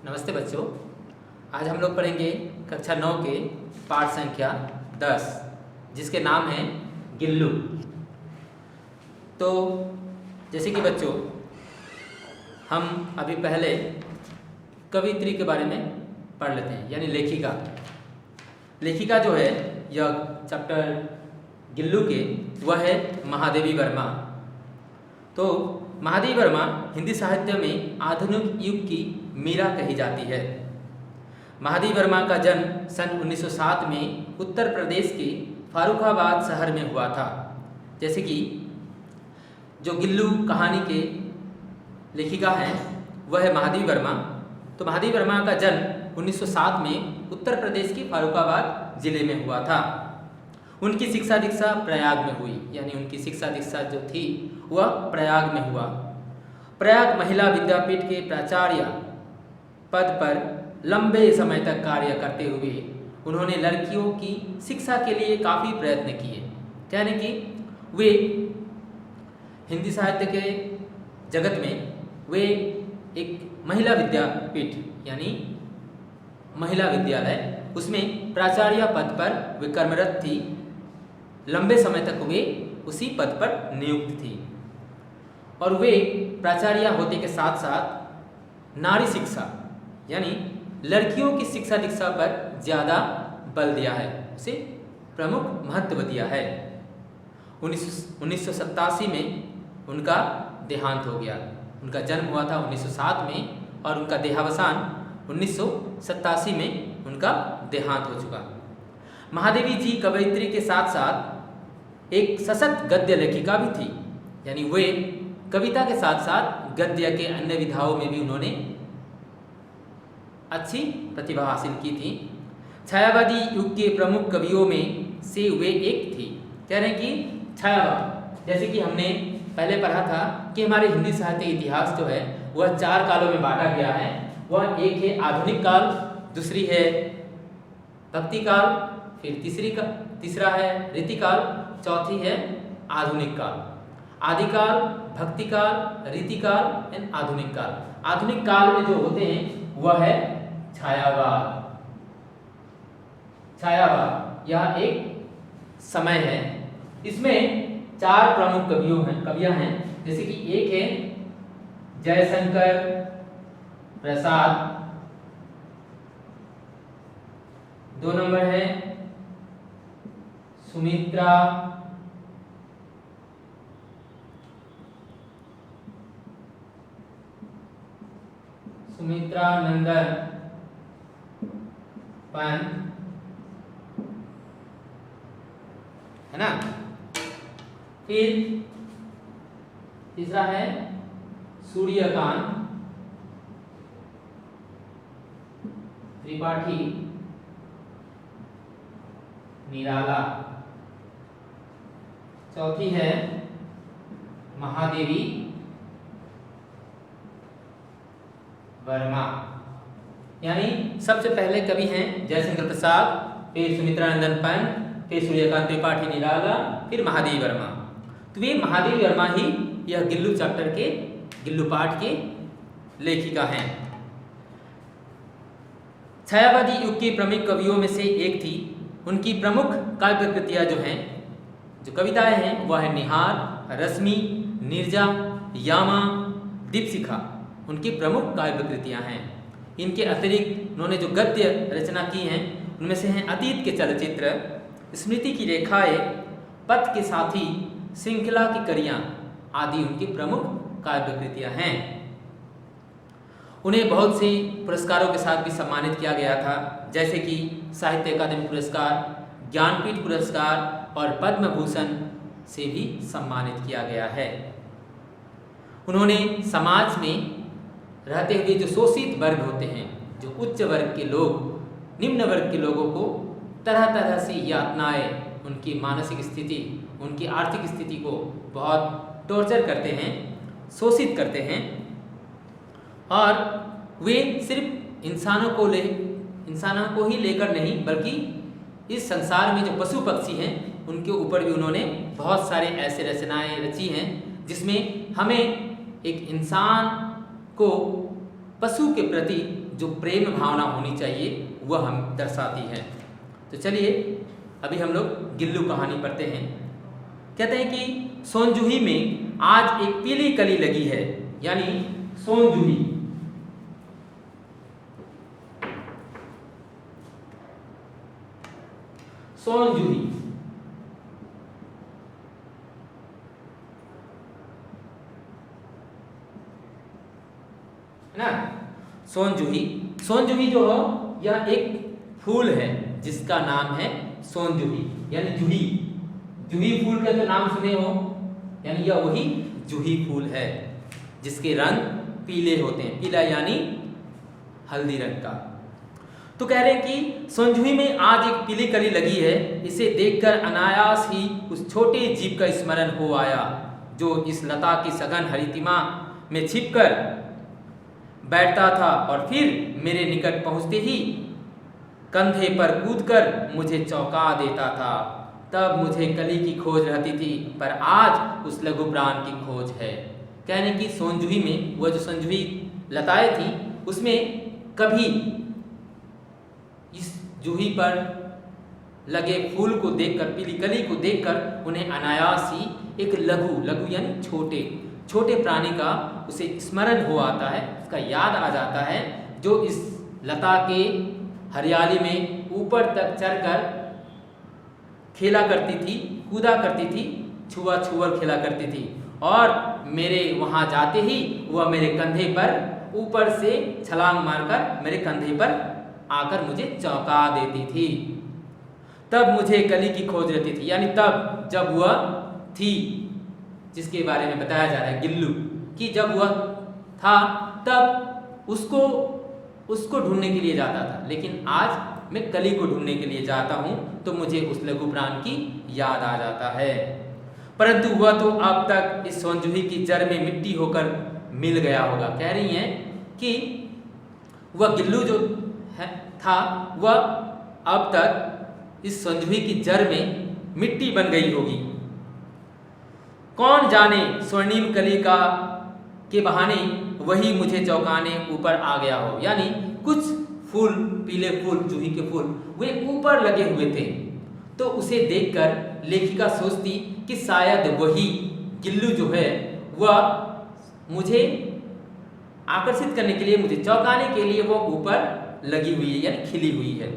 नमस्ते बच्चों। आज हम लोग पढ़ेंगे कक्षा 9 के पाठ संख्या 10 जिसके नाम है गिल्लू। तो जैसे कि बच्चों हम अभी पहले कवियत्री के बारे में पढ़ लेते हैं, यानी लेखिका। लेखिका जो है यह चैप्टर गिल्लू के वह है महादेवी वर्मा। तो महादेवी वर्मा हिंदी साहित्य में आधुनिक युग की मीरा कही जाती है। महादेवी वर्मा का जन्म सन 1907 में उत्तर प्रदेश के फारुखाबाद शहर में हुआ था। जैसे कि जो गिल्लू कहानी के लेखिका हैं वह है महादेवी वर्मा। तो महादेवी वर्मा का जन्म 1907 में उत्तर प्रदेश के फारुखाबाद जिले में हुआ था। उनकी शिक्षा दीक्षा प्रयाग में हुई, यानी उनकी शिक्षा दीक्षा जो थी वह प्रयाग में हुआ। प्रयाग महिला विद्यापीठ के प्राचार्य पद पर लंबे समय तक कार्य करते हुए उन्होंने लड़कियों की शिक्षा के लिए काफ़ी प्रयत्न किए, यानी कि वे हिंदी साहित्य के जगत में वे एक महिला विद्यापीठ यानी महिला विद्यालय उसमें प्राचार्य पद पर वे कर्मरत थी। लंबे समय तक वे उसी पद पर नियुक्त थी और वे प्राचार्य होते के साथ साथ नारी शिक्षा यानी लड़कियों की शिक्षा दीक्षा पर ज़्यादा बल दिया है, उसे प्रमुख महत्व दिया है। 1987 में उनका देहांत हो गया। उनका जन्म हुआ था 1907 में और उनका देहावसान 1987 में उनका देहांत हो चुका। महादेवी जी कवयित्री के साथ साथ एक सशक्त गद्य लेखिका भी थी, यानी वे कविता के साथ साथ गद्य के अन्य विधाओं में भी उन्होंने अच्छी प्रतिभा हासिल की थी। छायावादी युग के प्रमुख कवियों में से वे एक थी। कह रहे हैं कि छायावाद, जैसे कि हमने पहले पढ़ा था कि हमारे हिंदी साहित्य इतिहास जो है वह 4 कालों में बांटा गया है। वह एक है आधुनिक काल, दूसरी है भक्ति काल, फिर तीसरा है रीतिकाल, चौथी है आधुनिक काल। आदिकाल, भक्ति काल, रीतिकाल एंड आधुनिक काल। आधुनिक काल में जो होते हैं वह है छायावाद। छायावाद यह एक समय है। इसमें 4 प्रमुख कवियां हैं। जैसे कि एक है जयशंकर प्रसाद, 2 नंबर है सुमित्रा नंदन पंत, है ना। फिर तीसरा है सूर्यकांत त्रिपाठी निराला, चौथी है महादेवी वर्मा। यानी सबसे पहले कवि हैं जयशंकर प्रसाद, फिर सुमित्रानंदन पंत, फिर सूर्यकांत त्रिपाठी निराला, फिर महादेवी वर्मा। तो वे महादेवी वर्मा ही यह गिल्लू चैप्टर के गिल्लू पाठ के लेखिका हैं। छायावादी युग के प्रमुख कवियों में से एक थी। उनकी प्रमुख काव्य कृतियाँ जो हैं, जो कविताएं हैं वह है निहार, रश्मि, नीरजा, यामा, दीपशिखा उनकी प्रमुख काव्य कृतियाँ हैं। इनके अतिरिक्त उन्होंने जो गद्य रचना की हैं उनमें से हैं अतीत के चलचित्र, स्मृति की रेखाएं, पथ के साथी, श्रृंखला की कड़ियाँ आदि उनकी प्रमुख काव्य कृतियाँ हैं। उन्हें बहुत सी पुरस्कारों के साथ भी सम्मानित किया गया था, जैसे कि साहित्य अकादमी पुरस्कार, ज्ञानपीठ पुरस्कार और पद्म भूषण से भी सम्मानित किया गया है। उन्होंने समाज में रहते हुए जो शोषित वर्ग होते हैं, जो उच्च वर्ग के लोग निम्न वर्ग के लोगों को तरह तरह से यातनाएं, उनकी मानसिक स्थिति, उनकी आर्थिक स्थिति को बहुत टॉर्चर करते हैं, शोषित करते हैं। और वे सिर्फ इंसानों को ही लेकर नहीं, बल्कि इस संसार में जो पशु पक्षी हैं उनके ऊपर भी उन्होंने बहुत सारे ऐसे रचनाएं रची हैं जिसमें हमें एक इंसान को पशु के प्रति जो प्रेम भावना होनी चाहिए वह हम दर्शाती है। तो चलिए अभी हम लोग गिल्लू कहानी पढ़ते हैं। कहते हैं कि सोनजूही में आज एक पीली कली लगी है, यानी सोनजूही। सोनजूही है ना। सोनजूही, सोनजूही जो है यह एक फूल है जिसका नाम है सोनजूही, यानी जूही। जूही फूल का तो नाम सुने हो, यानी यह वही जूही फूल है जिसके रंग पीले होते हैं। पीला यानी हल्दी रंग का। तो कह रहे हैं कि सोनजूही में आज एक पीली कली लगी है। इसे देखकर अनायास ही उस छोटे जीव का स्मरण हो आया जो इस लता की सघन हरितिमा में छिपकर बैठता था और फिर मेरे निकट पहुंचते ही कंधे पर कूदकर मुझे चौंका देता था। तब मुझे कली की खोज रहती थी, पर आज उस लघु प्राण की खोज है। कहने की सोनजूही में वह जो सोनजूही लताएं थी उसमें कभी इस जूही पर लगे फूल को देखकर, पीली कली को देखकर उन्हें अनायास ही एक लघु यानी छोटे छोटे प्राणी का उसे स्मरण हो आता है, उसका याद आ जाता है, जो इस लता के हरियाली में ऊपर तक चढ़कर खेला करती थी, कूदा करती थी, छुआ छुअल खेला करती थी और मेरे वहाँ जाते ही वह मेरे कंधे पर ऊपर से छलांग मारकर मेरे कंधे पर आकर मुझे चौंका देती थी। तब मुझे कली की खोज रहती थी, यानी तब जब वह थी जिसके बारे में बताया जा रहा है गिल्लू, कि जब वह था तब उसको ढूंढने के लिए जाता था, लेकिन आज मैं कली को ढूंढने के लिए जाता हूँ तो मुझे उस लघु प्राण की याद आ जाता है। परंतु वह तो अब तक इस सोनजूही की जड़ में मिट्टी होकर मिल गया होगा। कह रही हैं कि वह गिल्लू जो था वह अब तक इस सोनजूही की जड़ में मिट्टी बन गई होगी। कौन जाने स्वर्णिम कली का के बहाने वही मुझे चौंकाने ऊपर आ गया हो, यानी कुछ फूल, पीले फूल, जूही के फूल वे ऊपर लगे हुए थे। तो उसे देखकर लेखिका सोचती कि शायद वही गिल्लू जो है वह मुझे आकर्षित करने के लिए, मुझे चौंकाने के लिए वो ऊपर लगी हुई है, यानी खिली हुई है।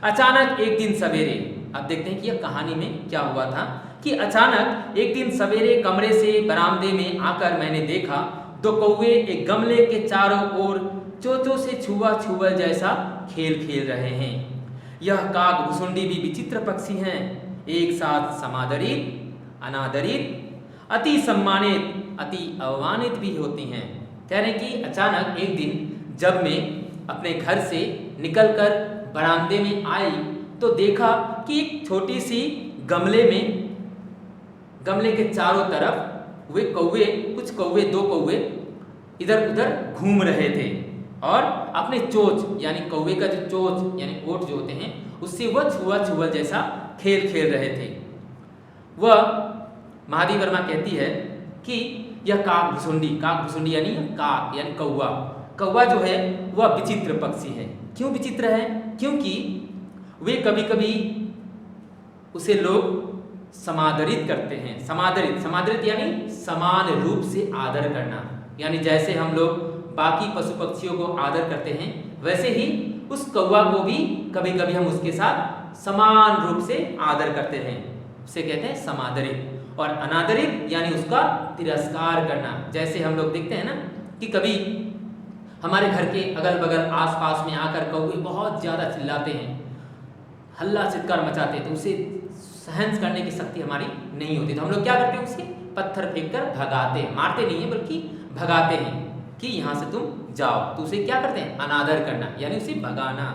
अचानक एक दिन सवेरे, अब देखते हैं कि यह कहानी में क्या हुआ था, कि अचानक एक दिन सवेरे कमरे से बरामदे में आकर मैंने देखा दो कौवे एक गमले के चारों ओर चोंचों से छुआ छुअल जैसा खेल खेल रहे हैं। यह काक भुसुंडी भी विचित्र पक्षी हैं, एक साथ समादरित, अनादरित, अति सम्मानित, अति अवमानित भी होती हैं। कह रहे कि अचानक एक दिन जब मैं अपने घर से निकलकर बरामदे में आई तो देखा कि एक छोटी सी गमले के चारों तरफ वे कौवे, कुछ कौवे, दो कौवे इधर उधर घूम रहे थे और अपने चोंच, यानी कौवे का जो चोंच यानी ओठ जो होते हैं उससे वह छुआ छुअल जैसा खेल खेल रहे थे। वह महादेवी वर्मा कहती है कि यह काक भुसुंडी यानी काक यानी कौवा जो है वह विचित्र पक्षी है। क्यों विचित्र है? क्योंकि वे कभी कभी उसे लोग समादरित करते हैं। समादरित यानी समान रूप से आदर करना, यानी जैसे हम लोग बाकी पशु पक्षियों को आदर करते हैं वैसे ही उस कौवा को भी कभी कभी हम उसके साथ समान रूप से आदर करते हैं, उसे कहते हैं समादरित। और अनादरित यानी उसका तिरस्कार करना। जैसे हम लोग देखते हैं ना कि कभी हमारे घर के अगल बगल आसपास में आकर कौवे बहुत ज़्यादा चिल्लाते हैं, हल्ला चित्कार मचाते हैं, तो उसे सहन करने की शक्ति हमारी नहीं होती, तो हम लोग क्या करते हैं, उसे पत्थर फेंक कर भगाते हैं, मारते नहीं है बल्कि भगाते हैं कि यहाँ से तुम जाओ। तो उसे क्या करते हैं, अनादर करना यानी उसे भगाना।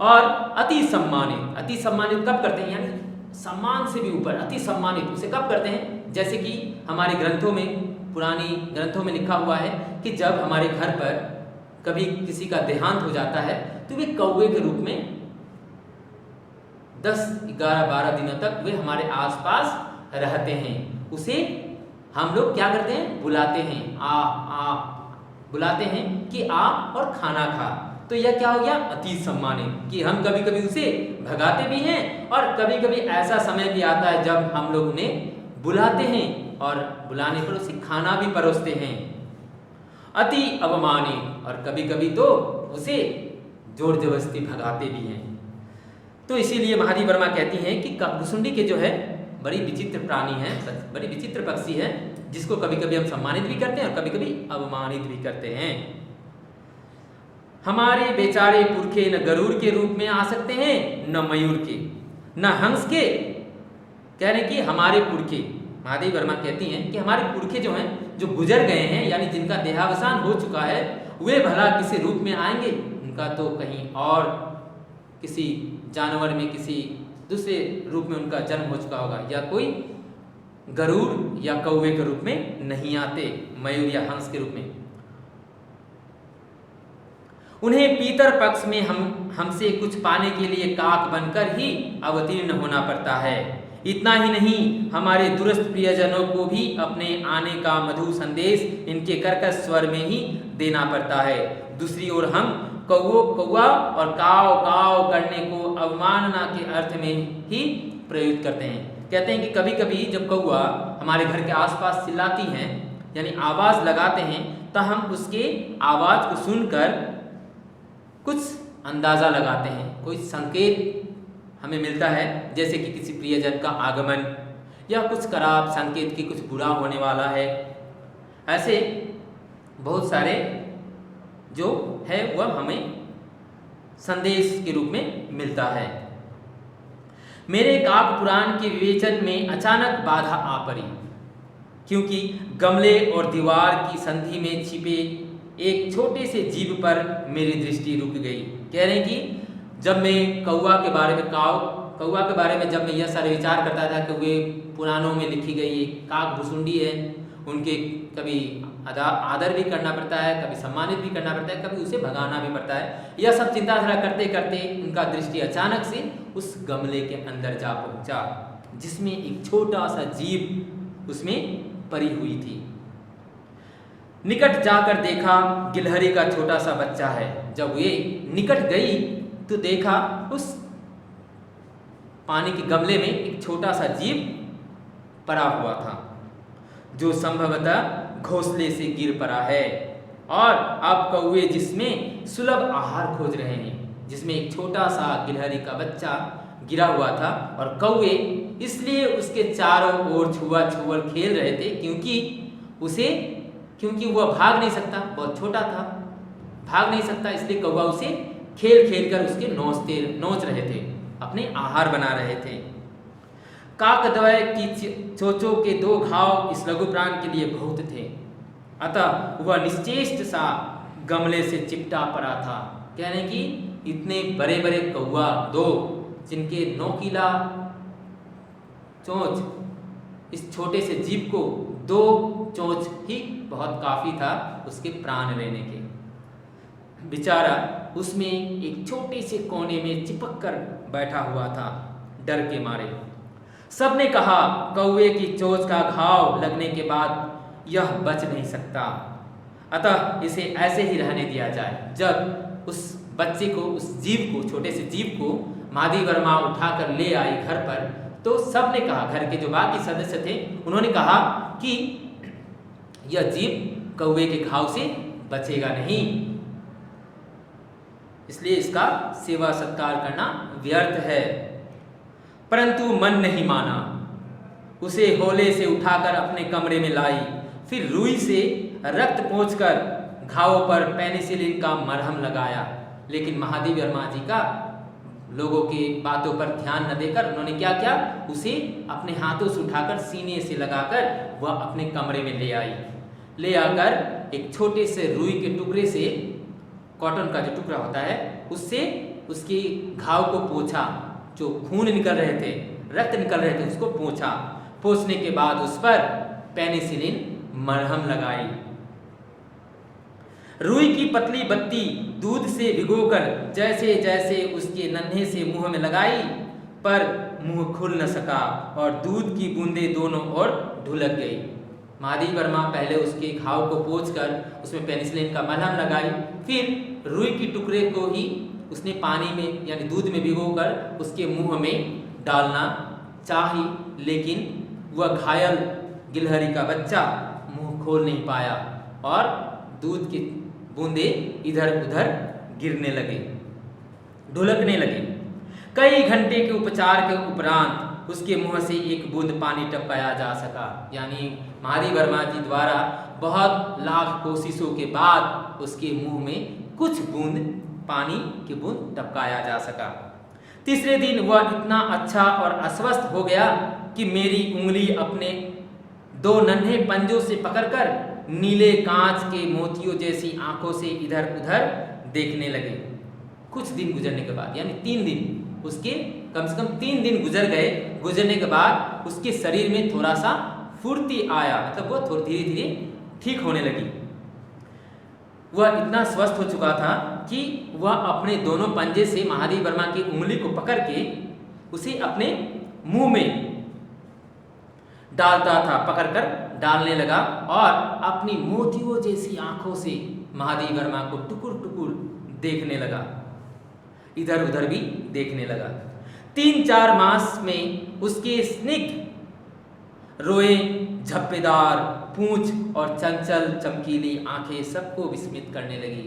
और अति सम्मानित कब करते हैं, यानी सम्मान से भी ऊपर अति सम्मानित उसे कब करते हैं, जैसे कि हमारे ग्रंथों में, पुरानी ग्रंथों में लिखा हुआ है कि जब हमारे घर पर कभी किसी का देहांत हो जाता है तो वे कौवे के रूप में 10, 11, 12 दिनों तक वे हमारे आसपास रहते हैं। उसे हम लोग क्या करते हैं, बुलाते हैं, आ बुलाते हैं कि आ और खाना खा। तो यह क्या हो गया, अति सम्मानित, कि हम कभी कभी उसे भगाते भी हैं और कभी कभी ऐसा समय भी आता है जब हम लोग उन्हें बुलाते हैं और बुलाने पर उसे खाना भी परोसते हैं। अति अवमानित, और कभी कभी तो उसे जोर जबरदस्ती भगाते भी हैं। तो इसीलिए महादेवी वर्मा कहती हैं कि काकभुसुंडी के जो है बड़ी विचित्र प्राणी है, बड़ी विचित्र पक्षी है, जिसको कभी कभी हम सम्मानित भी करते हैं और कभी कभी अवमानित भी करते हैं। हमारे बेचारे पुरखे न गरुड़ के रूप में आ सकते हैं, न मयूर के, न हंस के। कह रहे कि हमारे पुरखे, महादेवी वर्मा कहती हैं कि हमारे पुरखे जो हैं, जो गुजर गए हैं, यानी जिनका देहावसान हो चुका है, वे भला किसी रूप में आएंगे? उनका तो कहीं और किसी जानवर में, किसी दूसरे रूप में उनका जन्म हो चुका होगा, या कोई गरुड़ या कौवे के रूप में नहीं आते, मयूर या हंस के रूप में। उन्हें पीतर पक्ष में हमसे कुछ पाने के लिए काक बनकर ही अवतीर्ण होना पड़ता है। इतना ही नहीं, हमारे दुरस्त प्रियजनों को भी अपने आने का मधुर संदेश इनके कर्कश स्वर में ही देना पड़ता है। दूसरी ओर हम कौवा और काव काव करने को अवमानना के अर्थ में ही प्रयुक्त करते हैं। कहते हैं कि कभी कभी जब कौवा हमारे घर के आसपास चिल्लाती हैं, यानी आवाज़ लगाते हैं, तो हम उसके आवाज़ को सुनकर कुछ अंदाज़ा लगाते हैं, कोई संकेत हमें मिलता है, जैसे कि किसी प्रियजन का आगमन या कुछ खराब संकेत कि कुछ बुरा होने वाला है। ऐसे बहुत सारे जो है वह हमें संदेश के रूप में मिलता है। मेरे काक पुराण के विवेचन में अचानक बाधा आ पड़ी, क्योंकि गमले और दीवार की संधि में छिपे एक छोटे से जीव पर मेरी दृष्टि रुक गई। कह रहे हैं कि जब मैं कौवा के बारे में जब मैं यह सारे विचार करता था कि वे पुराणों में लिखी गई एक काकभुसुंडी है, उनके कभी आदर भी करना पड़ता है, कभी सम्मानित भी करना पड़ता है, कभी उसे भगाना भी पड़ता है। यह सब चिंताधारा करते करते उनका दृष्टि अचानक से उस गमले के अंदर जा पहुंचा, जिसमें एक छोटा सा जीव उसमें परी हुई थी। निकट जाकर देखा, गिलहरी का छोटा सा बच्चा है। जब वे निकट गई तो देखा उस पानी के गमले में एक छोटा सा जीव पड़ा हुआ था, जो संभवतः घोंसले से गिर पड़ा है। और अब कौवे जिसमें सुलभ आहार खोज रहे हैं, जिसमें एक छोटा सा गिलहरी का बच्चा गिरा हुआ था, और कौवे इसलिए उसके चारों ओर छुआ छुअल खेल रहे थे, क्योंकि वह भाग नहीं सकता, बहुत छोटा था, भाग नहीं सकता, इसलिए कौवा उसे खेल खेल कर उसके नोच रहे थे, अपने आहार बना रहे थे। काकद्वय की चोंचों के 2 घाव इस लघु प्राण के लिए बहुत थे, अतः वह निश्चेष्ट सा गमले से चिपटा पड़ा था। कह रहे कि इतने बड़े बड़े कौवा 2, जिनके नोकीला चोंच, इस छोटे से जीव को 2 चोंच ही बहुत काफी था उसके प्राण लेने के। बेचारा उसमें एक छोटे से कोने में चिपक कर बैठा हुआ था, डर के मारे। सबने कहा कौवे की चोंच का घाव लगने के बाद यह बच नहीं सकता, अतः इसे ऐसे ही रहने दिया जाए। जब उस बच्चे को, उस जीव को, छोटे से जीव को महादेवी वर्मा उठाकर ले आई घर पर, तो सबने कहा, घर के जो बाकी सदस्य थे उन्होंने कहा कि यह जीव कौवे के घाव से बचेगा नहीं, इसलिए इसका सेवा सत्कार करना व्यर्थ है। परंतु मन नहीं माना, उसे होले से उठाकर अपने कमरे में लाई, फिर रुई से रक्त पोंछकर घावों पर पेनिसिलिन का मरहम लगाया। लेकिन महादेवी वर्मा जी का लोगों के बातों पर ध्यान न देकर उन्होंने क्या किया, उसे अपने हाथों से उठाकर सीने से लगाकर वह अपने कमरे में ले आई। ले आकर एक छोटे से रुई के टुकड़े से, कॉटन का जो टुकड़ा होता है, उससे उसके घाव को पोंछा, जो खून निकल रहे थे, रक्त निकल रहे थे, उसको पोंछा। पोंछने के बाद उस पर पेनिसिलिन मरहम लगाई। रुई की पतली बत्ती दूध से भिगोकर जैसे जैसे उसके नन्हे से मुंह में लगाई, पर मुंह खुल न सका और दूध की बूंदें दोनों ओर ढुलक गई। महादेवी वर्मा पहले उसके घाव को पोंछकर उसमें पेनिसिलिन का मलहम लगाई, फिर रुई की टुकड़े को ही उसने पानी में यानी दूध में भिगोकर उसके मुंह में डालना चाही, लेकिन वह घायल गिलहरी का बच्चा मुंह खोल नहीं पाया और दूध की बूंदें इधर उधर गिरने लगे, ढुलकने लगे। कई घंटे के उपचार के उपरांत उसके मुंह से एक बूंद पानी टपकाया जा सका, यानी महादेवी वर्मा जी द्वारा बहुत लाख कोशिशों के बाद उसके मुंह में कुछ बूंद पानी की बूंद टपकाया जा सका। तीसरे दिन वह इतना अच्छा और अस्वस्थ हो गया कि मेरी उंगली अपने 2 नन्हे पंजों से पकड़कर नीले कांच के मोतियों जैसी आंखों से इधर उधर देखने लगे। कुछ दिन गुजरने के बाद, यानी 3 दिन, उसके कम से कम 3 दिन गुजर गए। गुजरने के बाद उसके शरीर में थोड़ा सा फुर्ती आया, मतलब वो थोड़ी धीरे धीरे ठीक होने लगी। वह इतना स्वस्थ हो चुका था कि वह अपने दोनों पंजे से महादेवी वर्मा की उंगली को पकड़ के उसे अपने मुंह में डालता था, पकड़कर डालने लगा और अपनी मोतियों जैसी आंखों से महादेवी वर्मा को टुकुर टुकुर देखने लगा, इधर उधर भी देखने लगा। 3-4 मास में उसके स्निग्ध रोए, झप्पेदार पूंछ और चंचल चमकीली आंखें सबको विस्मित करने लगी।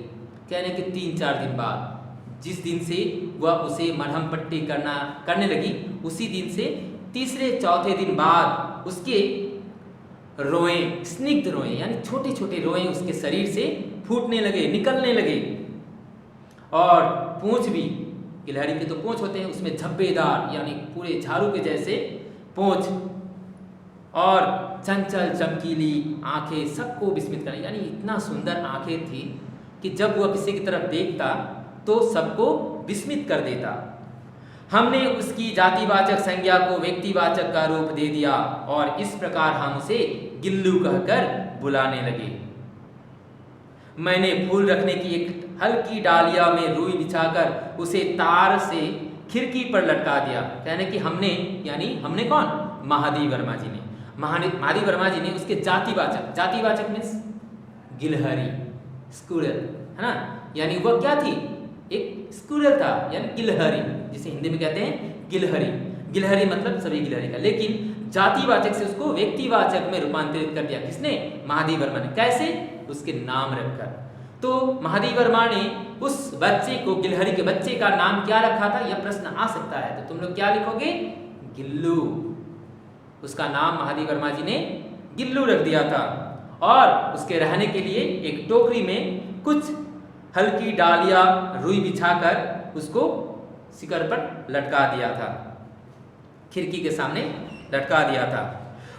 कहने के 3-4 दिन बाद, जिस दिन से वह उसे मरहम पट्टी करने लगी, उसी दिन से तीसरे चौथे दिन बाद उसके रोए, स्निग्ध रोए यानी छोटे छोटे रोए उसके शरीर से फूटने लगे, निकलने लगे। और पूंछ भी, गिलहरी के तो पूंछ होते हैं, उसमें झब्बेदार यानी पूरे झाड़ू के जैसे पूंछ और चंचल चमकीली आंखें सबको विस्मित करने, यानी इतना सुंदर आंखें थी कि जब वह किसी की तरफ देखता तो सबको विस्मित कर देता। हमने उसकी जातिवाचक संज्ञा को व्यक्तिवाचक का रूप दे दिया और इस प्रकार हम उसे गिल्लू कहकर बुलाने लगे। मैंने फूल रखने की एक हल्की डालिया में रुई बिछाकर उसे तार से खिड़की पर लटका दिया। कहने कि हमने, यानी हमने कौन? महादेवी वर्मा जी ने। महादेवी वर्मा जी ने उसके जातिवाचक मीन्स गिलहरी, स्क्विरल, है ना, यानी वह क्या थी? एक स्क्विरल था, यानी गिलहरी, जिसे हिंदी में कहते हैं गिलहरी। गिलहरी मतलब सभी गिलहरी का, लेकिन जातिवाचक से उसको व्यक्तिवाचक में रूपांतरित कर दिया। किसने? महादेवी वर्मा ने। कैसे? उसके नाम रखकर। तो महादेवी वर्मा ने उस बच्चे को, गिलहरी के बच्चे का नाम क्या रखा था? यह प्रश्न आ सकता है, तो तुम लोग क्या लिखोगे? गिल्लू। उसका नाम महादेवी वर्मा जी ने गिल्लू रख दिया था और उसके रहने के लिए एक टोकरी में कुछ हल्की डालिया रुई बिछाकर उसको शिखर पर लटका दिया था, खिड़की के सामने लटका दिया था।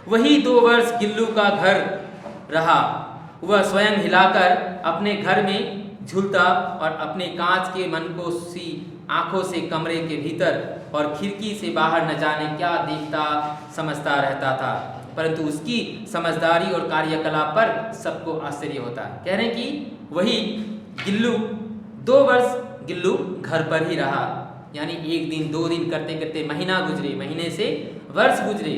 वही 2 वर्ष गिल्लू का घर रहा। वह स्वयं हिलाकर अपने घर में झूलता और अपने कांच के मनकोसी आंखों से कमरे के भीतर और खिड़की से बाहर न जाने क्या देखता समझता रहता था, परंतु उसकी समझदारी और कार्यकलाप पर सबको आश्चर्य होता। कह रहे हैं कि वही गिल्लू 2 वर्ष गिल्लू घर पर ही रहा, यानी 1 दिन 2 दिन करते करते महीना गुजरे, महीने से वर्ष गुजरे,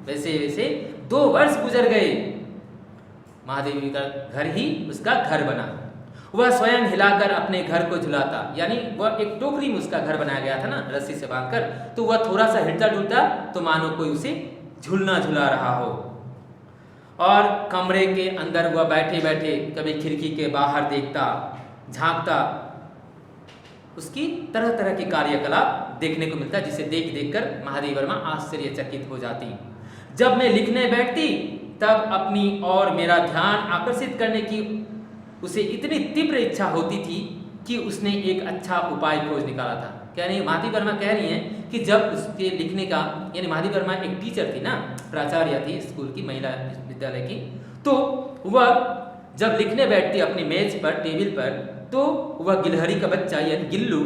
वैसे वैसे 2 वर्ष गुजर गए। महादेवी का घर ही उसका घर बना। वह स्वयं हिलाकर अपने घर को झुलाता, यानी वह एक टोकरी में उसका घर बनाया गया था ना, रस्सी से बांधकर, तो वह थोड़ा सा हिलता डुलता तो मानो कोई उसे झूलना झुला रहा हो। और कमरे के अंदर वह बैठे बैठे कभी खिड़की के बाहर देखता, झांकता। उसकी तरह तरह की कार्यकलाप देखने को मिलता, जिसे देख देखकर महादेवी वर्मा आश्चर्यचकित हो जाती। जब मैं लिखने बैठती तब अपनी और मेरा ध्यान आकर्षित करने की उसे इतनी तीव्र इच्छा होती थी कि उसने एक अच्छा उपाय खोज निकाला था। कह रही महादेवी वर्मा कह रही हैं कि जब उसके लिखने का, यानी महादेवी वर्मा एक टीचर थी ना, प्राचार्य थी स्कूल की, महिला विद्यालय की, तो वह जब लिखने बैठती अपनी मेज पर, टेबल पर, तो वह गिलहरी का बच्चा यानी गिल्लू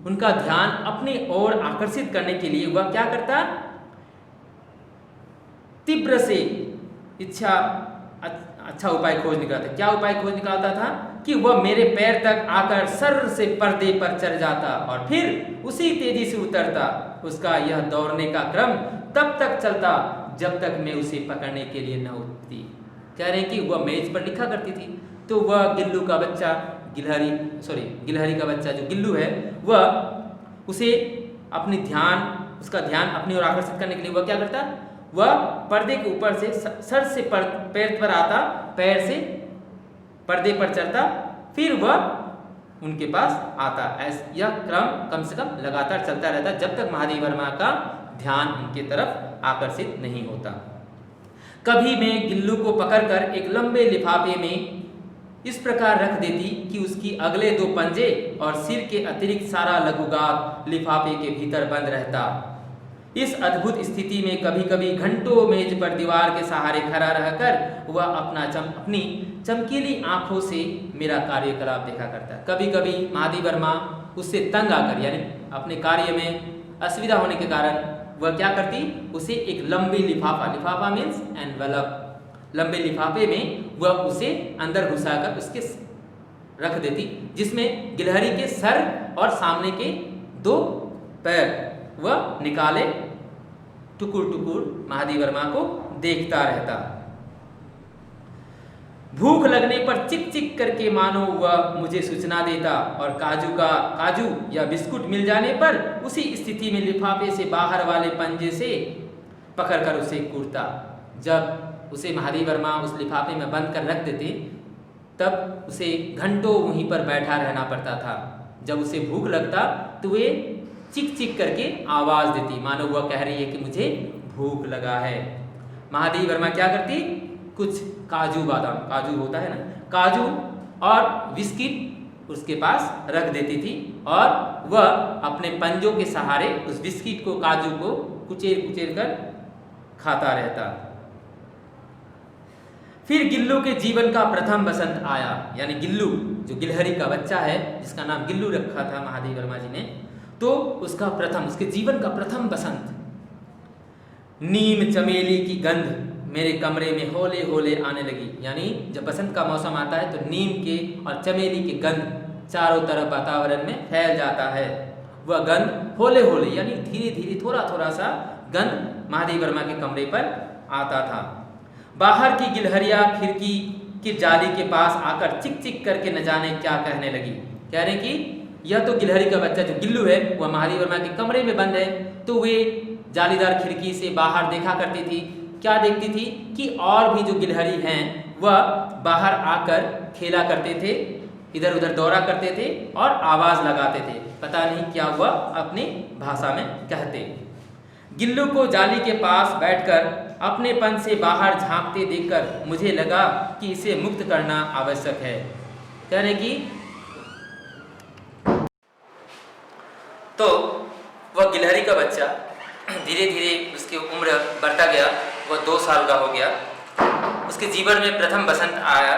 उनका ध्यान अपने ओर आकर्षित करने के लिए वह क्या करता? तीव्र से इच्छा अच्छा उपाय खोज निकालता। क्या उपाय खोज निकालता था? कि वह मेरे पैर तक आकर सर से पर्दे पर चढ़ जाता और फिर उसी तेजी से उतरता। उसका यह दौड़ने का क्रम तब तक चलता जब तक मैं उसे पकड़ने के लिए न उठती। कह रहे हैं कि वह मेज पर लिखा करती थी। तो वह गिल्लू का बच्चा गिलहरी का बच्चा जो गिल्लू है, वह उसका ध्यान अपनी ओर आकर्षित करने के लिए वह क्या करता, वह पर्दे के ऊपर से सर से पैर पर आता, पैर से पर्दे पर चढ़ता, फिर वह उनके पास आता। यह क्रम कम से कम लगातार चलता रहता जब तक महादेव वर्मा का ध्यान उनके तरफ आकर्षित नहीं होता। कभी मैं गिल्लू को पकड़कर एक लंबे लिफाफे में इस प्रकार रख देती कि उसकी अगले 2 पंजे और सिर के अतिरिक्त सारा लघुगात लिफाफे के भीतर बंद रहता। इस अद्भुत स्थिति में कभी कभी घंटों मेज पर दीवार के सहारे खड़ा रहकर वह अपनी चमकीली आंखों से मेरा कार्यकलाप देखा करता। कभी कभी महादेव वर्मा उससे तंग आकर, यानी अपने कार्य में असुविधा होने के कारण वह क्या करती, उसे एक लंबी लिफाफा मीन्स एनवेलप, लंबे लिफाफे में वह उसे अंदर घुसाकर उसके रख देती, जिसमें गिलहरी के सर और सामने के 2 पैर वह निकाले टुकुर टुकुर महादेव वर्मा को देखता रहता। भूख लगने पर चिक चिक करके मानो वह मुझे सूचना देता और काजू या बिस्कुट मिल जाने पर उसी स्थिति में लिफाफे से बाहर वाले पंजे से पकड़कर उसे कूटता। जब उसे महादेव वर्मा उस लिफाफे में बंद कर रख देते तब उसे घंटों वहीं पर बैठा रहना पड़ता था। जब उसे भूख लगता तो वे चिक चिक करके आवाज देती, मानो वह कह रही है कि मुझे भूख लगा है। महादेव वर्मा क्या करती, कुछ काजू होता है ना, काजू और बिस्किट उसके पास रख देती थी और वह अपने पंजों के सहारे उस बिस्किट को, काजू को कुचेर कर खाता रहता। फिर गिल्लू के जीवन का प्रथम बसंत आया, यानी गिल्लू जो गिलहरी का बच्चा है जिसका नाम गिल्लू रखा था महादेव वर्मा जी ने, तो उसके जीवन का प्रथम बसंत। नीम चमेली की गंध मेरे कमरे में हौले हौले आने लगी, यानी जब बसंत का मौसम आता है तो नीम के और चमेली की गंध चारों तरफ वातावरण में फैल जाता है। वह गंध हौले हौले यानी धीरे धीरे थोड़ा सा गंध महादेव वर्मा के कमरे पर आता था। बाहर की गिलहरियां खिड़की की जाली के पास आकर चिक चिक करके न जाने क्या कहने लगी। कह रहे कि यह तो गिलहरी का बच्चा जो गिल्लू है वह महादेव वर्मा के कमरे में बंद है, तो वे जालीदार खिड़की से बाहर देखा करती थी। क्या देखती थी कि और भी जो गिलहरी हैं वह बाहर आकर खेला करते थे, इधर उधर दौड़ा करते थे और आवाज लगाते थे, पता नहीं क्या वह अपनी भाषा में कहते। गिल्लू को जाली के पास बैठकर अपनेपन से बाहर झांकते देखकर मुझे लगा कि इसे मुक्त करना आवश्यक है। कह रहे कि तो वह गिलहरी का बच्चा धीरे धीरे उसकी उम्र बढ़ता गया, वह 2 साल का हो गया। उसके जीवन में प्रथम बसंत आया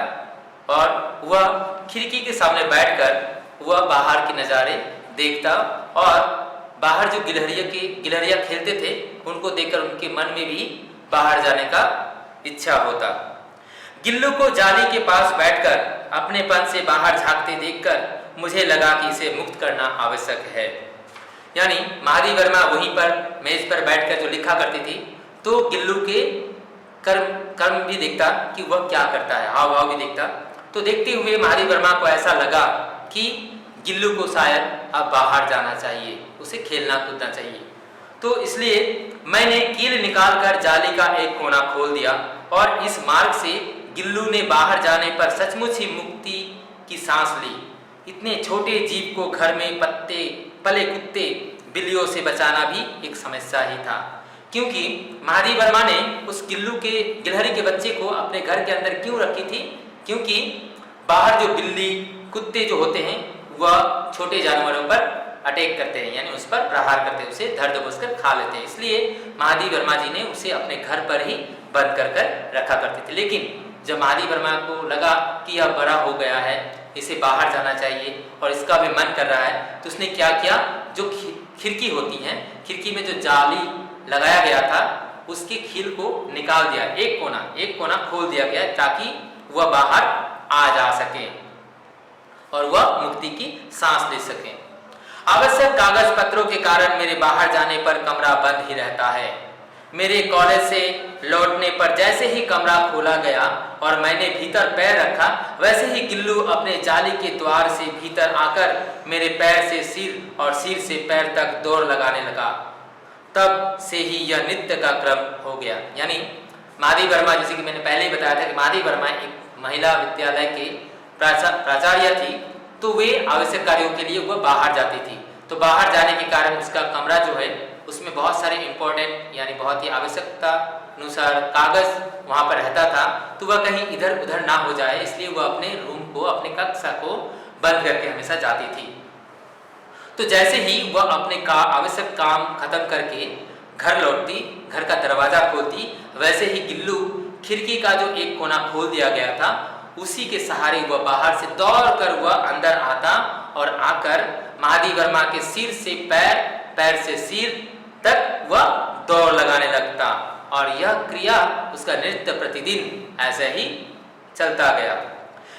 और वह खिड़की के सामने बैठकर वह बाहर के नज़ारे देखता और बाहर जो गिलहरियाँ खेलते थे उनको देखकर उनके मन में भी बाहर जाने का इच्छा होता। गिल्लू को जाली के पास बैठकर अपनेपन से बाहर झांकते देखकर मुझे लगा कि इसे मुक्त करना आवश्यक है। यानी महादेव वर्मा वहीं पर मेज पर बैठकर जो लिखा करती थी, तो गिल्लू के कर्म भी देखता कि वह क्या करता है, हाव भाव भी देखता। तो देखते हुए महादेव वर्मा को ऐसा लगा कि गिल्लू को शायद अब बाहर जाना चाहिए, उसे खेलना कूदना चाहिए। तो इसलिए मैंने कील निकालकर जाली का एक कोना खोल दिया और इस मार्ग से गिल्लू ने बाहर जाने पर सचमुच ही मुक्ति की सांस ली। इतने छोटे जीव को घर में पले कुत्ते बिल्लियों से बचाना भी एक समस्या ही था, क्योंकि महादेव वर्मा ने उस गिलहरी के बच्चे को अपने घर के अंदर क्यों रखी थी, क्योंकि बाहर जो बिल्ली कुत्ते जो होते हैं वह छोटे जानवरों पर अटैक करते हैं, यानी उस पर प्रहार करते हैं, उसे धर दबोच कर खा लेते हैं। इसलिए महादेव वर्मा जी ने उसे अपने घर पर ही बंद कर रखा करते थे। लेकिन जब महादेव वर्मा को लगा कि यह बड़ा हो गया है, इसे बाहर जाना चाहिए और इसका भी मन कर रहा है, तो उसने क्या किया, जो खिड़की होती है, खिड़की में जो जाली लगाया गया था उसके खील को निकाल दिया, एक कोना खोल दिया गया ताकि वह बाहर आ जा सके और वह मुक्ति की सांस ले सके। आवश्यक कागज पत्रों के कारण मेरे बाहर जाने पर कमरा बंद ही रहता है। मेरे कॉलेज से लौटने पर जैसे ही कमरा खोला गया और मैंने भीतर पैर रखा, वैसे ही गिल्लू अपने जाली के द्वार से भीतर आकर मेरे पैर से सिर और सिर से पैर तक दौड़ लगाने लगा। तब से ही यह नित्य का क्रम हो गया। यानी माधवी वर्मा, जैसे कि मैंने पहले ही बताया था कि माधवी वर्मा एक महिला विद्यालय के प्राचार्य थी, तो वे आवश्यक कार्यों के लिए वह बाहर जाती थी। तो बाहर जाने के कारण उसका कमरा जो है उसमें बहुत सारे इंपॉर्टेंट यानी बहुत ही आवश्यकता अनुसार कागज वहां पर रहता था, तो वह कहीं इधर उधर ना हो जाए, इसलिए वह अपने रूम को, अपने कक्षा को बंद करके हमेशा जाती थी। तो जैसे ही वह अपने आवश्यक काम खत्म करके घर लौटती, घर का दरवाजा खोलती, वैसे ही गिल्लू खिड़की का जो एक कोना खोल दिया गया था उसी के सहारे वह बाहर से दौड़कर वह अंदर आता और आकर माधवी वर्मा के सिर से पैर, पैर से सिर तक वह दौड़ लगाने लगता और यह क्रिया, उसका नृत्य प्रतिदिन ऐसे ही चलता गया।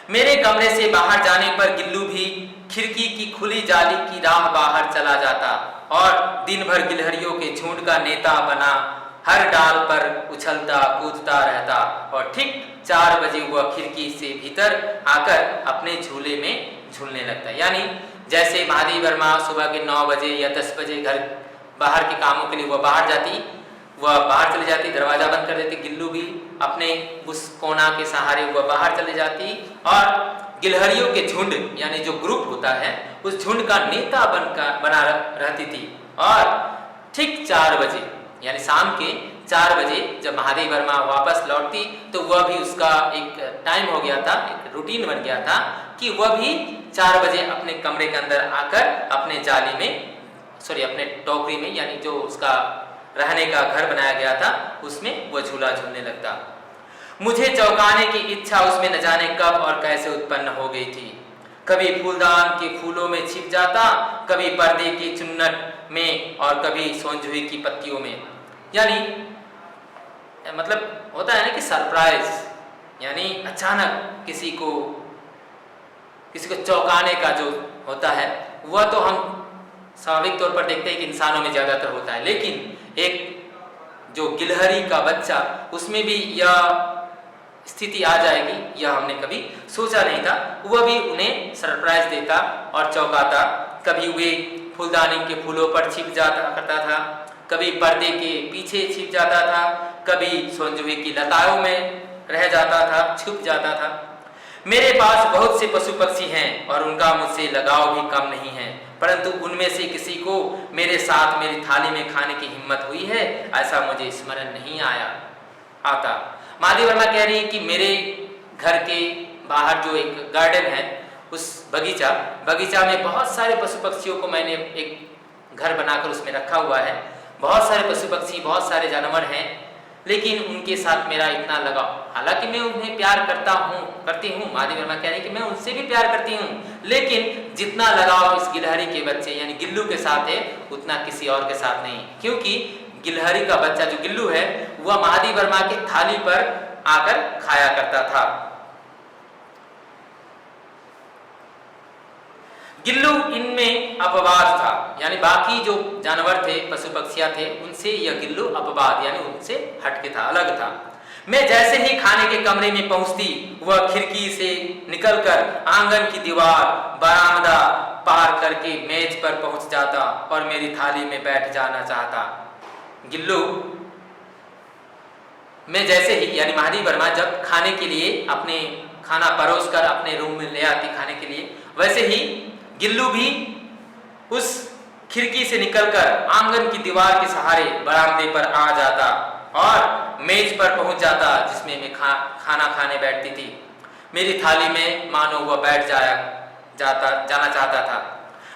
मेरे कमरे से बाहर जाने पर गिल्लू भी खिड़की की खुली जाली की राह बाहर चला जाता और दिन भर गिलहरियों के झुंड का नेता बना हर डाल पर उछलता कूदता रहता और ठीक 4 बजे वह खिड़की से भीतर आकर अपने झूले में झूलने लगता। यानी जैसे माधवी वर्मा सुबह के 9 बजे या 10 बजे घर बाहर के कामों के लिए वह बाहर जाती, वह बाहर चली जाती, दरवाजा बंद कर देती, गिल्लू भी अपने उस कोना के सहारे वह बाहर चली जाती और गिलहरियों के झुंड यानी जो ग्रुप होता है उस झुंड का नेता बना रहती थी। और ठीक 4 बजे यानी शाम के 4 बजे जब माधवी वर्मा वापस लौटती तो वह भी, उसका एक टाइम हो गया था, एक रूटीन बन गया था कि वह भी 4 बजे अपने कमरे के अंदर आकर अपने जाली में, अपने टोकरी में, यानी जो उसका रहने का घर बनाया गया था उसमें वह झूला झूलने लगता। मुझे चौंकाने की इच्छा उसमें न जाने कब और कैसे उत्पन्न हो गई थी। कभी फूलदान के फूलों में छिप जाता, कभी पर्दे के चुन्नट में और कभी सोंजुई की पत्तियों में। यानी मतलब होता है ना कि सरप्राइज, यानी अचानक किसी को चौंकाने का जो होता है वह तो हम स्वाभाविक तौर पर देखते हैं कि इंसानों में ज्यादातर होता है, लेकिन एक जो गिलहरी का बच्चा उसमें भी यह स्थिति आ जाएगी यह हमने कभी सोचा नहीं था। वह भी उन्हें सरप्राइज देता और चौंकाता। कभी वे फूलदानी के फूलों पर छिप जाता करता था, कभी पर्दे के पीछे छिप जाता था, कभी सोंजुई की लताओं में रह जाता था, छुप जाता था। मेरे पास बहुत से पशु पक्षी हैं और उनका मुझसे लगाव भी कम नहीं है, परंतु उनमें से किसी को मेरे साथ मेरी थाली में खाने की हिम्मत हुई है ऐसा मुझे स्मरण नहीं आता। माधवी वर्मा कह रही है कि मेरे घर के बाहर जो एक गार्डन है, उस बगीचा में बहुत सारे पशु पक्षियों को मैंने एक घर बनाकर उसमें रखा हुआ है। बहुत सारे पशु पक्षी, बहुत सारे जानवर हैं, लेकिन उनके साथ मेरा इतना लगाव, हालांकि मैं उन्हें प्यार करती हूँ, माधवी वर्मा कह रही है कि मैं उनसे भी प्यार करती हूँ, लेकिन जितना लगाव इस गिलहरी के बच्चे यानी गिल्लू के साथ है उतना किसी और के साथ नहीं। क्योंकि गिलहरी का बच्चा जो गिल्लू है वह माधवी वर्मा की थाली पर आकर खाया करता था। गिल्लू इनमें अपवाद था, यानी बाकी जो जानवर थे, पशु पक्षियां थे, उनसे यह गिल्लू अपवाद यानी उनसे हटके था, अलग था। मैं जैसे ही खाने के कमरे में पहुंचती वह खिड़की से निकलकर आंगन की दीवार, बरामदा पार करके मेज पर पहुंच जाता और मेरी थाली में बैठ जाना चाहता। गिल्लू मैं जैसे ही यानी माधवी वर्मा जब खाने के लिए अपने खाना परोस कर अपने रूम में ले आती खाने के लिए, वैसे ही गिल्लू भी उस खिड़की से निकलकर आंगन की दीवार के सहारे बरामदे पर आ जाता और मेज पर पहुंच जाता जिसमें मैं खाना खाने बैठती थी। मेरी थाली में मानो वह बैठ जाना चाहता था।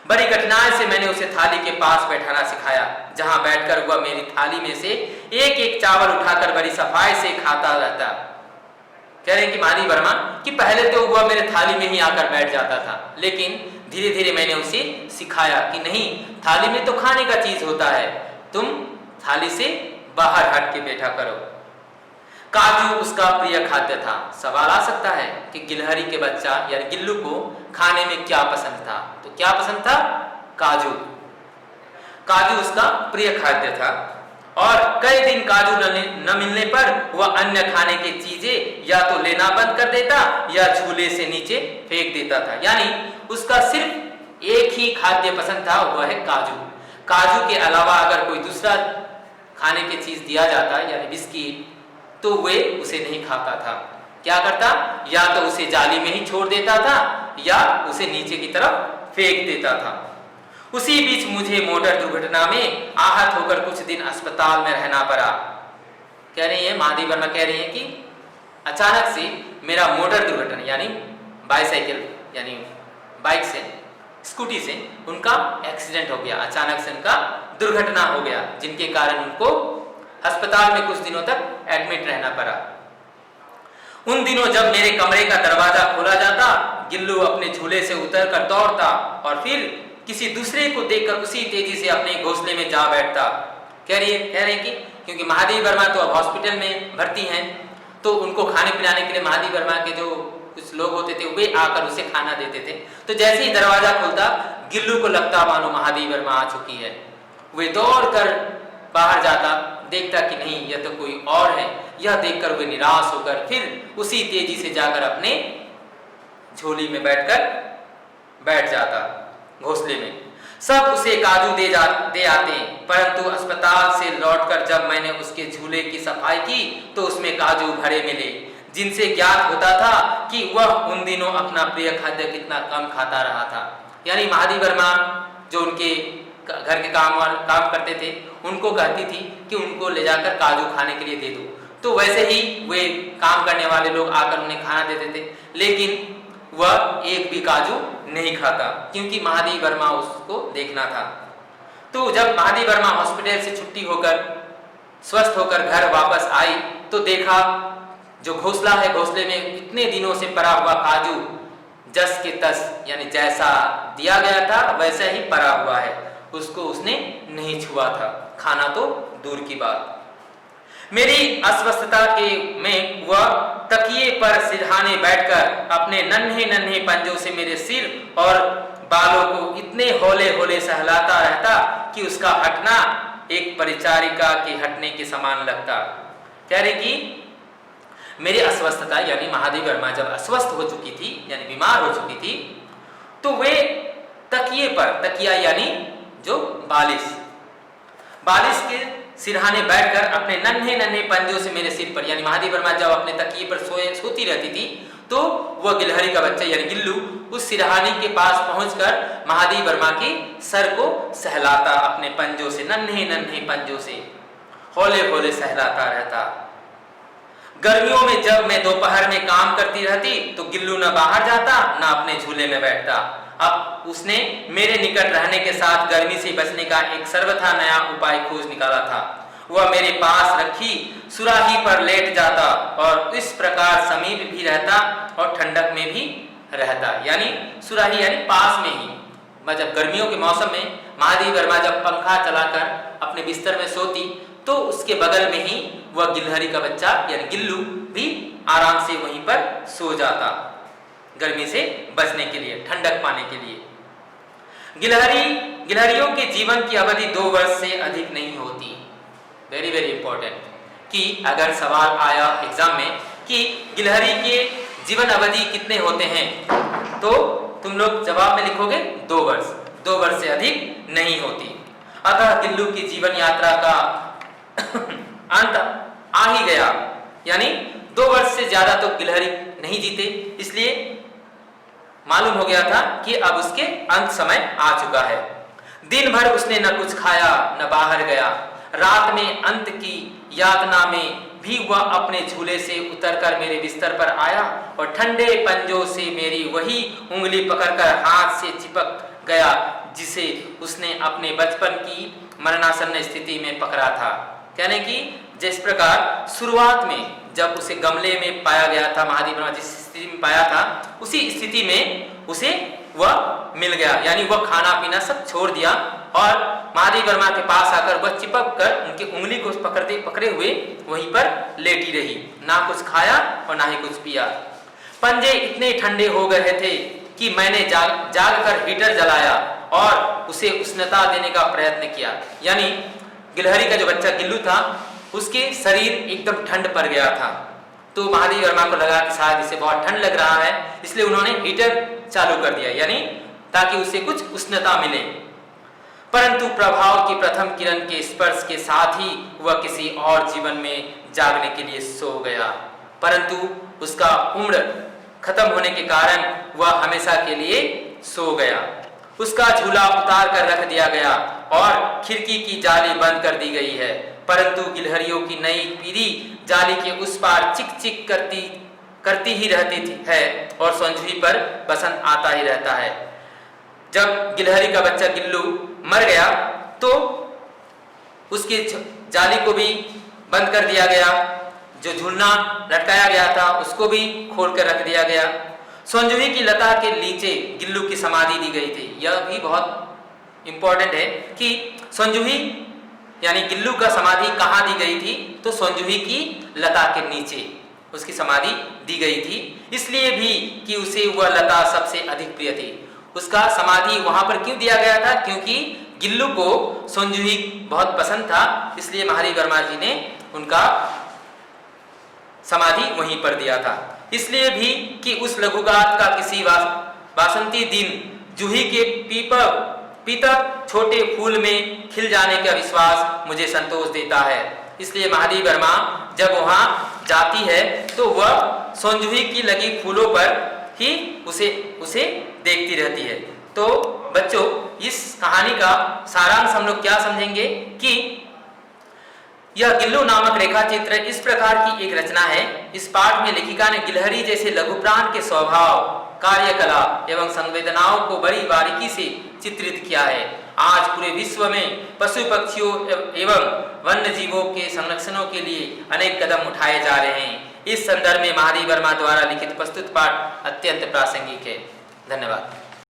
बड़ी कठिनाई से मैंने उसे थाली के पास बैठाना सिखाया, जहां बैठकर वह मेरी थाली में से एक एक चावल उठाकर बड़ी सफाई से खाता रहता। कह रहे हैं कि माधवी वर्मा कि पहले तो वह मेरे थाली में ही आकर बैठ जाता था, लेकिन धीरे धीरे मैंने उसे सिखाया कि नहीं, थाली में तो खाने का चीज होता है, तुम थाली से बाहर हट के बैठा करो। काजू उसका प्रिय खाद्य था। सवाल आ सकता है कि गिलहरी के बच्चा यानी गिल्लू को खाने में क्या पसंद था, तो क्या पसंद था? काजू। काजू उसका प्रिय खाद्य था और कई दिन काजू न मिलने पर वह अन्य खाने की चीजें या तो लेना बंद कर देता या झूले से नीचे फेंक देता था। यानी उसका सिर्फ एक ही खाद्य पसंद था, वह है काजू। काजू के अलावा अगर कोई दूसरा खाने की चीज दिया जाता यानी बिस्किट, तो वे उसे नहीं खाता था। क्या करता, या तो उसे जाली में ही छोड़ देता था या उसे नीचे की तरफ फेंक देता था। उसी बीच मुझे मोटर दुर्घटना में आहत होकर कुछ दिन अस्पताल में रहना पड़ा। कह रही है महादेवी वर्मा, कह रही है कि अचानक से मेरा मोटर दुर्घटना यानी बाइसाइकिल यानी बाइक से, स्कूटी से उनका एक्सीडेंट हो गया, अचानक से उनका दुर्घटना हो गया, जिनके कारण उनको अस्पताल में कुछ दिनों तक एडमिट रहना पड़ा। उन दिनों जब मेरे कमरे का दरवाजा खोला जाता, गिल्लू अपने झूले से उतरकर दौड़ता और फिर किसी दूसरे को देखकर उसी तेजी से अपने घोंसले में जा बैठता। कह रही कि क्योंकि महादेवी वर्मा तो अब हॉस्पिटल में भर्ती हैं, तो उनको खाने पिलाने के लिए महादेवी वर्मा के जो कुछ लोग होते थे वे आकर उसे खाना देते थे। तो जैसे ही दरवाजा खुलता, गिल्लू को लगता मानो महादेवी वर्मा आ चुकी है। वे दौड़कर बाहर जाता, देखता कि नहीं यह तो कोई और है। यह देखकर वे निराश होकर फिर उसी तेजी से जाकर अपने झोली में बैठ जाता, घोंसले में। सब उसे काजू दे आते, परंतु अस्पताल से लौटकर जब मैंने उसके झूले की सफाई की तो उसमें काजू भरे मिले, जिनसे ज्ञात होता था कि वह उन दिनों अपना प्रिय खाद्य कितना कम खाता रहा था। यानी महादेवी वर्मा जो उनके घर के काम करते थे, उनको कहती थी कि उनको ले जाकर काजू खाने के लिए दे दो। तो वैसे ही वे काम करने वाले लोग आकर उन्हें खाना देते थे, लेकिन वह एक भी काजू नहीं खाता, क्योंकि महादेवी वर्मा उसको देखना था। तो जब महादेवी वर्मा हॉस्पिटल से छुट्टी होकर स्वस्थ होकर घर वापस आई तो देखा जो घोंसला है, घोंसले में इतने दिनों से पड़ा हुआ काजू जस के तस यानी जैसा दिया गया था वैसा ही पड़ा हुआ है, उसको उसने नहीं छुआ था, खाना तो दूर की बात। मेरी अस्वस्थता में वह तकिए पर सिरहाने बैठकर अपने नन्हे नन्हे पंजों से मेरे सिर और बालों को इतने हौले हौले सहलाता रहता कि उसका हटना एक परिचारिका के हटने के समान लगता। कह रहे कि मेरी अस्वस्थता यानी महादेवी वर्मा जब अस्वस्थ हो चुकी थी यानी बीमार हो चुकी थी, तो वे तकिए पर, तकिया यानी जो बालिश के सिरहाने बैठकर अपने नन्हे नन्हे पंजों से मेरे सिर पर, यानी महादेवी वर्मा जब अपने तकिए पर सोती रहती थी तो वह गिलहरी का बच्चा यानी गिल्लू उस सिरहाने के पास पहुंचकर महादेवी वर्मा के सर को सहलाता, अपने पंजों से, नन्हे नन्हे पंजों से हौले हौले सहलाता रहता। गर्मियों में जब मैं दोपहर में काम करती रहती तो गिल्लू न बाहर जाता न अपने झूले में बैठता। अब उसने मेरे निकट रहने के साथ गर्मी से बचने का एक सर्वथा नया उपाय खोज निकाला था। वह मेरे पास रखी सुराही पर लेट जाता और इस प्रकार समीप भी रहता और ठंडक में भी रहता। यानी सुराही यानी पास में ही। जब गर्मियों के मौसम में महादेवी वर्मा जब पंखा चलाकर अपने बिस्तर में सोती तो उसके बगल में ही वह गिलहरी का बच्चा यानी गिल्लू भी आराम से वहीं पर सो जाता, गर्मी से बचने के लिए, ठंडक पाने के लिए। गिलहरियों के जीवन की अवधि 2 वर्ष से अधिक नहीं होती। वेरी वेरी इंपॉर्टेंट कि अगर सवाल आया एग्जाम में कि गिलहरी के जीवन अवधि कितने होते हैं, तो तुम लोग जवाब में लिखोगे 2 वर्ष। 2 वर्ष से अधिक नहीं होती। अतः गिल्लू की जीवन यात्रा का अंत आ ही गया, यानी 2 वर्ष से ज्यादा तो गिलहरी नहीं जीते, इसलिए मालूम हो गया था कि अब उसके अंत समय आ चुका है। दिन भर उसने न कुछ खाया न बाहर गया। रात में अंत की यातना में भी वह अपने झूले से उतरकर मेरे बिस्तर पर आया और ठंडे पंजों से मेरी वही उंगली पकड़कर हाथ से चिपक गया जिसे उसने अपने बचपन की मरणासन्न स्थिति में पकड़ा था। कहने की जिस प्रकार शुरुआत में जब उसे गमले में पाया गया था, महादेवी वर्मा जिस स्थिति में पाया था उसी स्थिति में उसे वह मिल गया, यानी वह खाना पीना सब छोड़ दिया और महादेवी वर्मा के पास आकर वह चिपक कर उनकी उंगली को पकड़े हुए वहीं पर लेटी रही, ना कुछ खाया और ना ही कुछ पिया। पंजे इतने ठंडे हो गए थे कि मैंने जाग कर हीटर जलाया और उसे उष्णता देने का प्रयत्न किया। यानी गिलहरी का जो बच्चा गिल्लू था उसके शरीर एकदम ठंड पड़ गया था। तो महादेव वर्मा को लगा कि शायद इसे बहुत ठंड लग रहा है, इसलिए उन्होंने हीटर चालू कर दिया, यानी ताकि उसे कुछ उष्णता मिले। परंतु प्रभाव की प्रथम किरण के स्पर्श के साथ ही वह किसी और जीवन में जागने के लिए सो गया। परंतु उसका उम्र खत्म होने के कारण वह हमेशा के लिए सो गया। उसका झूला उतार कर रख दिया गया और खिड़की की जाली बंद कर दी गई है। परंतु गिलहरियों की नई पीढ़ी जाली के उस पार चिक चिक करती ही रहती है और संजुई पर बसंत आता ही रहता है। जब गिलहरी का बच्चा गिल्लू मर गया तो उसकी जाली को भी बंद कर दिया गया, जो झूलना लटकाया गया था उसको भी खोल कर रख दिया गया। संजुई की लता के नीचे गिल्लू की समाधि दी गई थी। यह भी बहुत इंपॉर्टेंट है कि संजुई यानी गिल्लू का समाधि कहाँ दी गई थी, तो संजुई की लता के नीचे उसकी समाधि दी गई थी। इसलिए भी कि उसे वह लता सबसे अधिक प्रिय थी। उसका समाधि वहां पर क्यों दिया गया था, क्योंकि गिल्लू को संजुई बहुत पसंद था, इसलिए महादेव वर्मा जी ने उनका समाधि वहीं पर दिया था। इसलिए भी कि उस लघुगात का किसी वासंती दिन जूही के पीतक छोटे फूल में खिल जाने का विश्वास मुझे संतोष देता है। इसलिए महादेव वर्मा जब वहां जाती है तो वह संजुई की लगी फूलों पर ही उसे देखती रहती है। तो बच्चों, इस कहानी का सारांश हम लोग क्या समझेंगे कि यह गिल्लू नामक रेखा चित्र इस प्रकार की एक रचना है। इस पाठ में लेखिका ने गिलहरी जैसे लघुप्राण के स्वभाव, कार्यकला एवं संवेदनाओं को बड़ी बारीकी से चित्रित किया है। आज पूरे विश्व में पशु पक्षियों एवं वन्य जीवों के संरक्षणों के लिए अनेक कदम उठाए जा रहे हैं। इस संदर्भ में महादेव वर्मा द्वारा लिखित प्रस्तुत पाठ अत्यंत प्रासंगिक है। धन्यवाद।